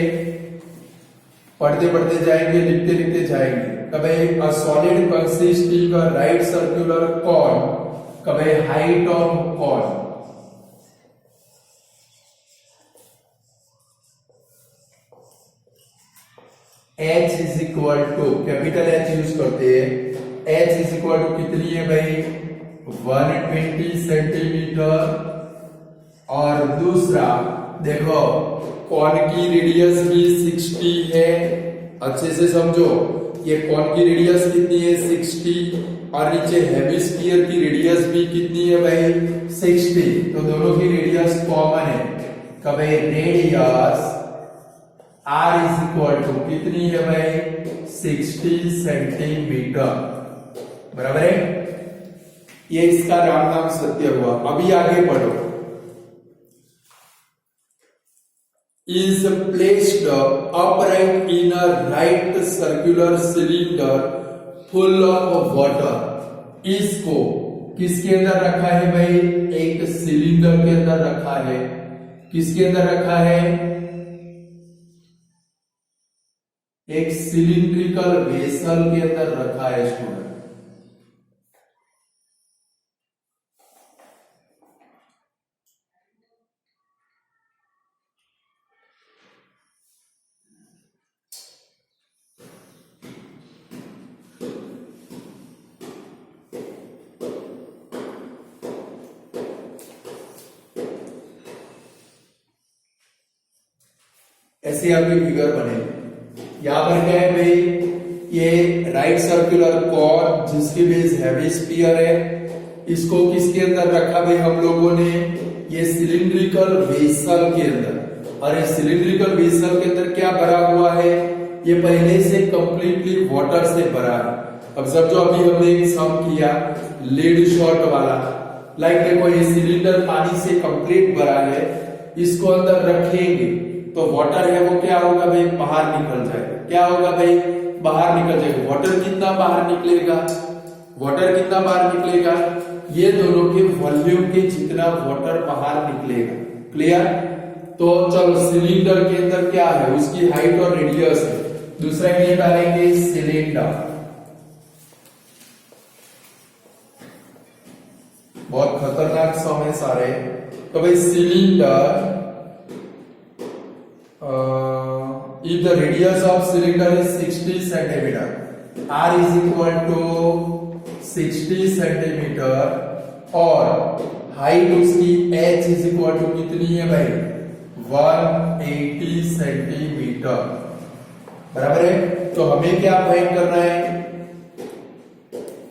पढ़ते पढ़ते जाएंगे, लिखते लिखते जाएंगे। कभी a solid consisting a right circular कॉर्ड, कभी हाइट ऑफ कॉर्ड। H is equal to capital H use करते हैं। H इज इक्वल टू कितनी है भाई 120 सेंटीमीटर और दूसरा देखो कॉन की रेडियस भी 60 है। अच्छे से समझो, ये कॉन की रेडियस कितनी है 60 और नीचे हेमिस्फीयर की रेडियस भी कितनी है भाई 60। तो दोनों की रेडियस कॉमन है। कभी radius R is equal to कितनी है भाई 60 सेंटीमीटर। बराबर है? ये इसका राम नाम सत्य हुआ। अभी आगे बढ़ो। Is placed upright in a right circular cylinder full of water। इसको किसके अंदर रखा है भाई एक सिलेंडर के अंदर रखा है। किसके अंदर रखा है? एक सिलिंड्रिकल वेसल के अंदर रखा है स्टूडेंट। ऐसे आपकी फिगर बने। यहां पर क्या है भाई ये राइट सर्कुलर कॉन जिसकी बेस हेमिस्फीयर है, इसको किसके अंदर रखा भाई हम लोगों ने, ये सिलिंड्रिकल वेसल के अंदर। और ये सिलिंड्रिकल वेसल के अंदर क्या भरा हुआ है, ये पहले से कंप्लीटली वाटर से भरा है। अब सब जो अभी हमने एक सम किया लीड शॉट वाला, लाइक देखो ये सिलिंडर पानी से कंप्लीट भरा है, इसको अंदर रखेंगे तो वाटर है वो क्या होगा भाई, बाहर निकल जाएगा। क्या होगा भाई, बाहर निकल जाएगा। वाटर कितना बाहर निकलेगा, वाटर कितना बाहर निकलेगा, ये दोनों के वॉल्यूम के जितना वाटर बाहर निकलेगा। क्लियर। तो चलो सिलिंडर के अंदर क्या है, उसकी हाइट और रेडियस है। दूसरा क्या डालेंगे, सिलेंडर। बहुत खतरनाक समय सारे। तो भाई cylinder, if the radius of cylinder is 60 centimeter, r is equal to 60 centimeter और हाइट उसकी h is equal to कितनी है भाई, 180 सेंटीमीटर। बराबर है। तो हमें क्या फाइंड करना है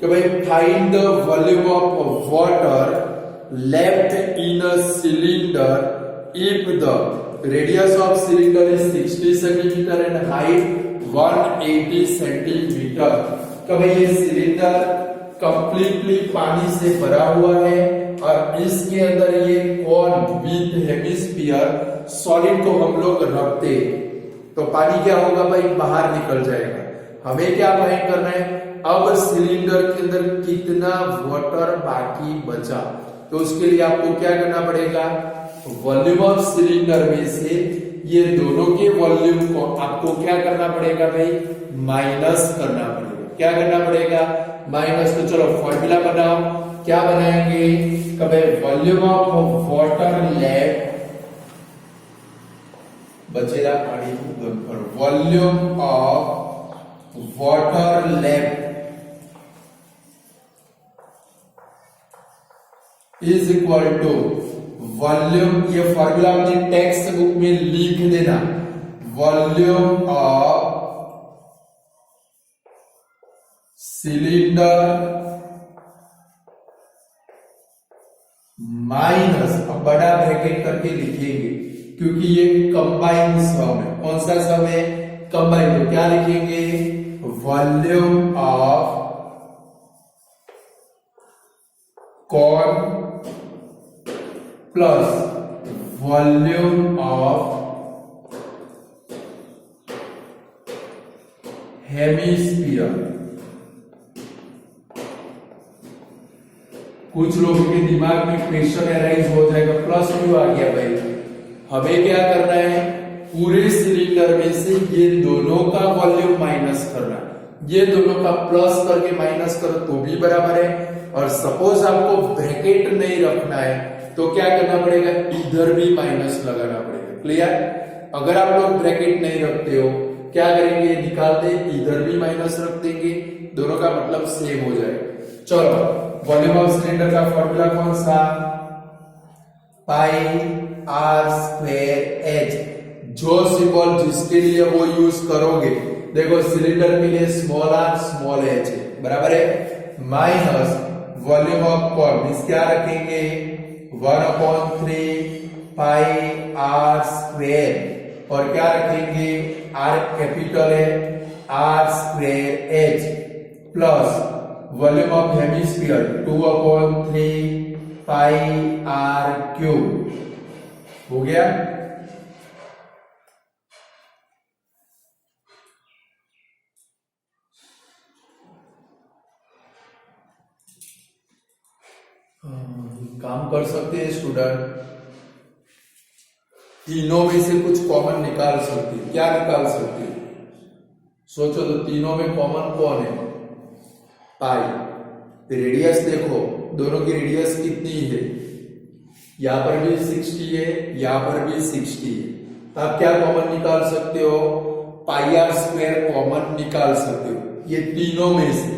कि भाई find the volume of water left in a cylinder if the radius of cylinder is 60 centimeter and height 180 centimeter। तो भाई ये सिलिंडर कंप्लीटली पानी से भरा हुआ है और इसके अंदर ये कॉन विथ हेमिस्फीयर सॉलिड को हम लोग रखते, तो पानी क्या होगा भाई, बाहर निकल जाएगा। हमें क्या फाइंड करना है, अब सिलिंडर के अंदर कितना वाटर बाकी बचा, तो उसके लिए आपको क्या करना पड़ेगा, वॉल्यूम ऑफ सिलिंडर में से ये दोनों के वॉल्यूम को आपको क्या करना पड़ेगा भाई, माइनस करना पड़ेगा। क्या करना पड़ेगा, माइनस। तो चलो फॉर्मूला बनाओ, क्या बनाएंगे, कभी वॉल्यूम ऑफ वाटर लेफ्ट बचेगा पानी, volume of water left is equal to volume, ये फॉर्मूला अपनी टेक्स्ट बुक में लिख देना, वॉल्यूम ऑफ सिलिंडर माइनस, अब बड़ा ब्रैकेट करके लिखेंगे क्योंकि ये कंबाइंड सम है। कौन सा सम है, कंबाइंड। तो क्या लिखेंगे, volume of cone plus volume of hemisphere. कुछ लोगों के दिमाग में क्वेश्चन अराइज हो जाएगा, प्लस क्यों आ गया भाई। हमें क्या करना है, पूरे सिलिंडर में से ये दोनों का वॉल्यूम माइनस करना, ये दोनों का प्लस करके माइनस करो तो भी बराबर है। और सपोज आपको ब्रैकेट नहीं रखना है तो क्या करना पड़ेगा, इधर भी माइनस लगाना पड़ेगा। क्लियर। अगर आप लोग ब्रैकेट नहीं रखते हो क्या करेंगे, निकाल दे, इधर भी माइनस रख देंगे, दोनों का मतलब सेम हो जाएगा। चलो वॉल्यूम ऑफ सिलेंडर का फॉर्मूला कौन सा, पाई आर स्क्वायर एच। जो सिंबल जिसके लिए वो यूज करोगे, देखो सिलिंडर के लिए स्मॉल आर स्मॉल एच है, बराबर है, minus volume of cone means क्या रखेंगे, 1/3 पाई आर स्क्वायर और क्या रखेंगे, आर कैपिटल है, r square h plus volume of hemisphere 2/3 pi r cube. हो गया। काम कर सकते हैं स्टूडेंट, तीनों में से कुछ कॉमन निकाल सकते हैं। क्या निकाल सकते हैं, सोचो तो तीनों में कॉमन कौन है, पाई। रेडियस देखो, दोनों की रेडियस कितनी है, यहां पर भी 60 है, यहां पर भी 60 है। तो आप क्या कॉमन निकाल सकते हो, पाई आर स्क्वायर कॉमन निकाल सकते हो, ये तीनों में से,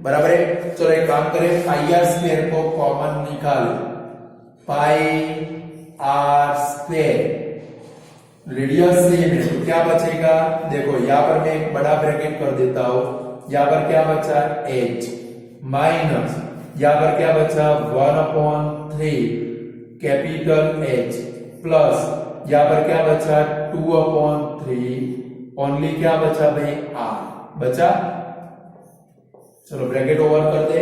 बराबर है। चलो एक काम करें, पाई आर स्क्वायर को कॉमन निकालो, पाई आर स्क्वायर, रेडियस सेम है तो क्या बचेगा, देखो यहां पर मैं एक बड़ा ब्रैकेट कर देता हूं, यहाँ पर क्या बचा h माइनस यहाँ पर क्या बचा 1/3 कैपिटल H प्लस यहाँ पर क्या बचा 2/3 ओनली क्या बचा भाई r बचा। चलो ब्रैकेट ओवर कर दे।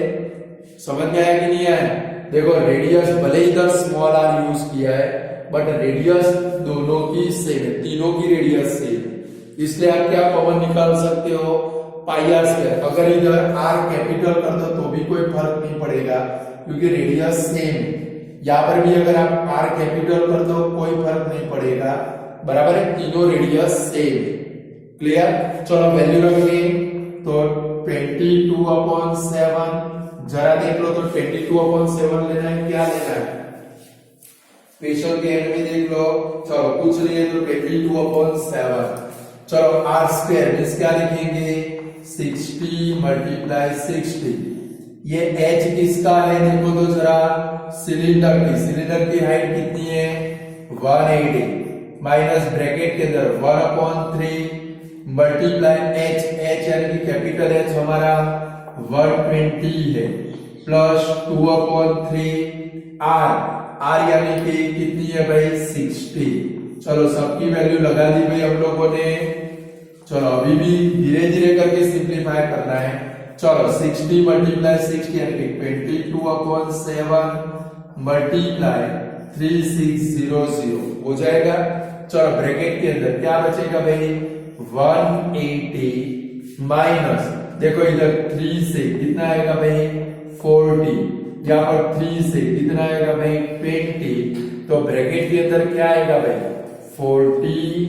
समझ में आया कि नहीं आया? देखो रेडियस भले ही इधर स्मॉल r यूज किया है बट रेडियस दोनों की सेम है, तीनों की रेडियस सेम है, इसलिए आप क्या कॉमन निकाल सकते हो पाई आर स्क्वायर। अगर इधर r कैपिटल कर दो तो भी कोई फर्क नहीं पड़ेगा क्योंकि रेडियस सेम है। यहाँ पर भी अगर आप r कैपिटल कर दो कोई फर्क नहीं पड़ेगा, बराबर है, तीनों रेडियस सेम है। क्लियर? चलो वैल्यू रख लें तो 22/7 जरा देख लो तो 22/7 लेना है, क्या लेना है क्वेश्चन के एंड में देख लो। चलो कुछ नहीं है तो 22/7। चलो r स्क्वायर मींस क्या लिखेंगे 60 मल्टीप्लाई 60। ये h किसका है देखो तो जरा सिलेंडर की हाइट कितनी है 180 माइनस ब्रैकेट के अंदर 1/3 मल्टीप्लाई h यानी कि कैपिटल H हमारा 120 है प्लस 2/3 r यानी कि कितनी है भाई 60। चलो सबकी वैल्यू लगा दी भाई हम लोगों ने। चलो अभी भी धीरे धीरे करके सिंप्लीफाई करना है। चलो 60 मल्टीप्लाई 60 यानी कि 22/7 मल्टीप्लाई 3600 हो जाएगा। चलो ब्रैकेट के अंदर क्या बचेगा भाई 180 माइनस देखो इधर 3 से कितना आएगा भाई 40, यहाँ पर 3 से कितना आएगा भाई 20, तो ब्रैकेट के अंदर क्या आएगा भाई 40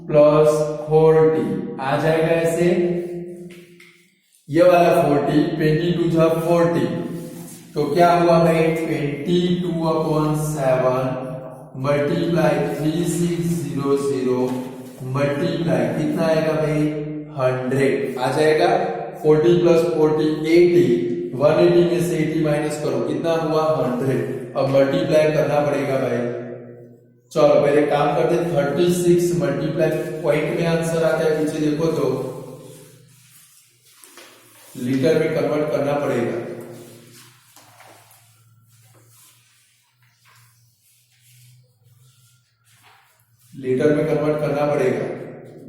प्लस 40 आ जाएगा ऐसे। ये वाला 40 22 जा 40 तो क्या हुआ भाई 22/7 मल्टीप्लाई 3600 मल्टीप्लाई कितना आएगा भाई 100 आ जाएगा। 40 प्लस 40 80, 180 में से 80 माइनस करो कितना हुआ 100। अब मल्टीप्लाई करना पड़ेगा भाई। चलो पहले काम करते 36 मल्टीप्लाई पॉइंट में आंसर आता है पीछे देखो तो लीटर में कन्वर्ट करना पड़ेगा। लीटर में कन्वर्ट करना पड़ेगा।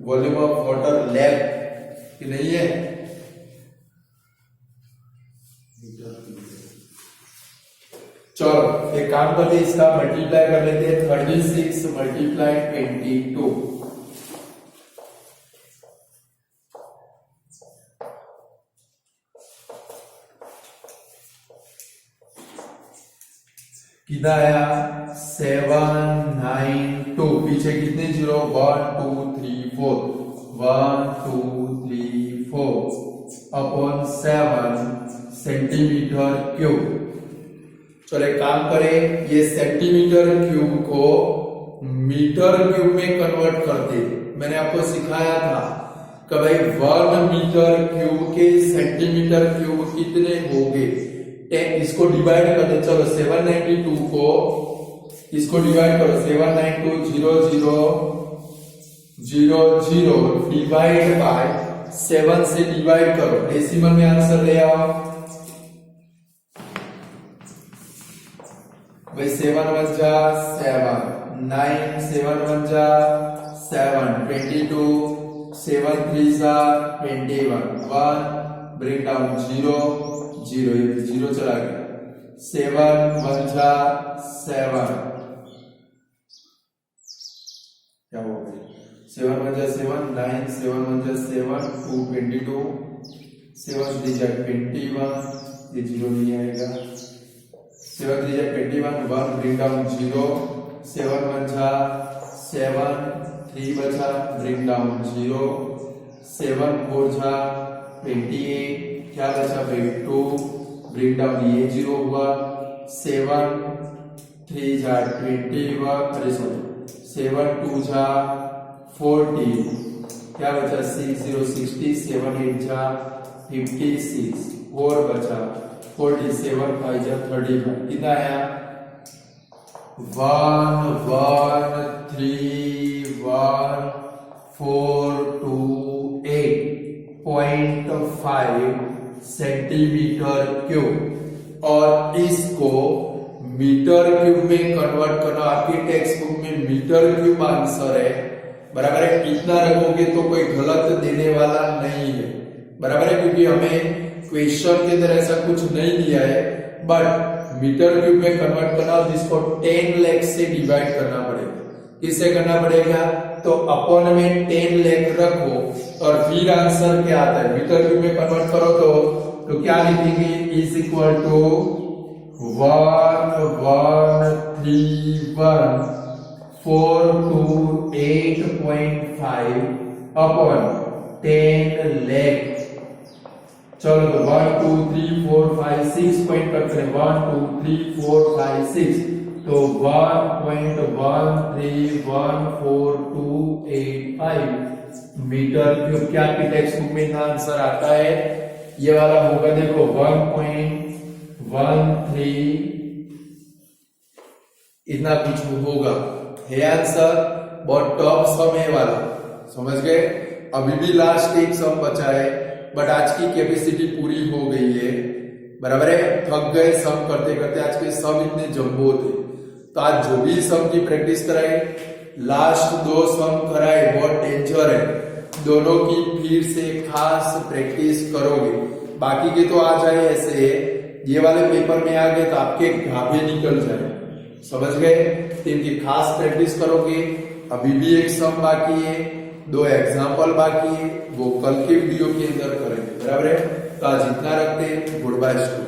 वॉल्यूम ऑफ वाटर लैब कि नहीं है। चलो एक काम करते इसका मल्टीप्लाई कर लेते हैं 36 मल्टीप्लाई 22 कितना आया 792 पीछे कितने जीरो 1 2 3 4 1 2 3 4 अपॉन 7 सेंटीमीटर क्यूब। चलो एक काम करें ये सेंटीमीटर क्यूब को मीटर क्यूब में कन्वर्ट कर दे। मैंने आपको सिखाया था कि भाई 1 मीटर क्यूब के सेंटीमीटर क्यूब कितने होंगे, इसको डिवाइड कर दे। चलो 792 को इसको डिवाइड करो 792 डिवाइड बाय 7 से डिवाइड करो डेसिमल में आंसर ले आओ भाई 7 1 जा 7 9 7 1 जा 7 22 7 3 जा 21 1 ब्रेक डाउन 0 0 चला गया 7 1 जा 7 क्या हो गया 7 1 जा 7 9 7 1 जा 7 2 22 7 3 जा 21 ये 0 नहीं आएगा 7 3 जा 21 1 ब्रिंग डाउन 0 7 1 जा 7 3 बचा ब्रिंग डाउन 0 7 4 जा 28 क्या बचा भाई 2 ब्रिंग डाउन ये 0 हुआ 7 3 जा 21 अरे सॉरी 7 2 जा 40 क्या बचा 6 0 60 7 8 जा 56 और बचा 47 5 जा 35 कितना आया 1 1 3 1 4 2 8 0.5 सेंटीमीटर क्यूब और इसको मीटर क्यूब में कन्वर्ट करना। आपकी टेक्स्ट बुक में मीटर क्यूब आंसर है, बराबर है। इतना रखोगे तो कोई गलत देने वाला नहीं है, बराबर है, क्योंकि हमें क्वेश्चन के अंदर ऐसा कुछ नहीं दिया है, बट मीटर क्यूब में कन्वर्ट करना, जिसको 10 लाख से डिवाइड करना पड़ेगा। किससे करना पड़ेगा? तो अपॉन में 10 लाख रखो और फिर आंसर क्या आता है, मीटर क्यूब में कन्वर्ट करो तो क्या लिखेंगे? Is equal to 113142.8.5 upon 10 lakh. चलो तो 1 2 3 4 5 6 पॉइंट करते हैं, 1 2 3 4 5 6, तो 1.131428 मीटर क्यूब। क्या आपकी टेक्स्ट बुक में इतना आंसर आता है? ये वाला होगा, देखो 1.13 इतना कुछ होगा, है आंसर। बहुत टॉप सम है वाला, समझ गए। अभी भी लास्ट एक सम बचा है, बट आज की कैपेसिटी पूरी हो गई है, बराबर है। थक गए सम करते करते, आज के सम इतने जम्बो थे, तो आज जो भी सम की प्रैक्टिस कराई, लास्ट 2 सम कराए, बहुत डेंजर है, दोनों की फिर से खास प्रैक्टिस करोगे। बाकी के तो आ जाए ऐसे, ये वाले पेपर में आ गए तो आपके घावे निकल जाए, समझ गए। इनकी खास प्रैक्टिस करोगे। अभी भी एक सम बाकी है, 2 एग्जाम्पल बाकी है, वो कल के वीडियो के अंदर करेंगे, बराबर है। तो आज इतना रखते हैं। Good bye student.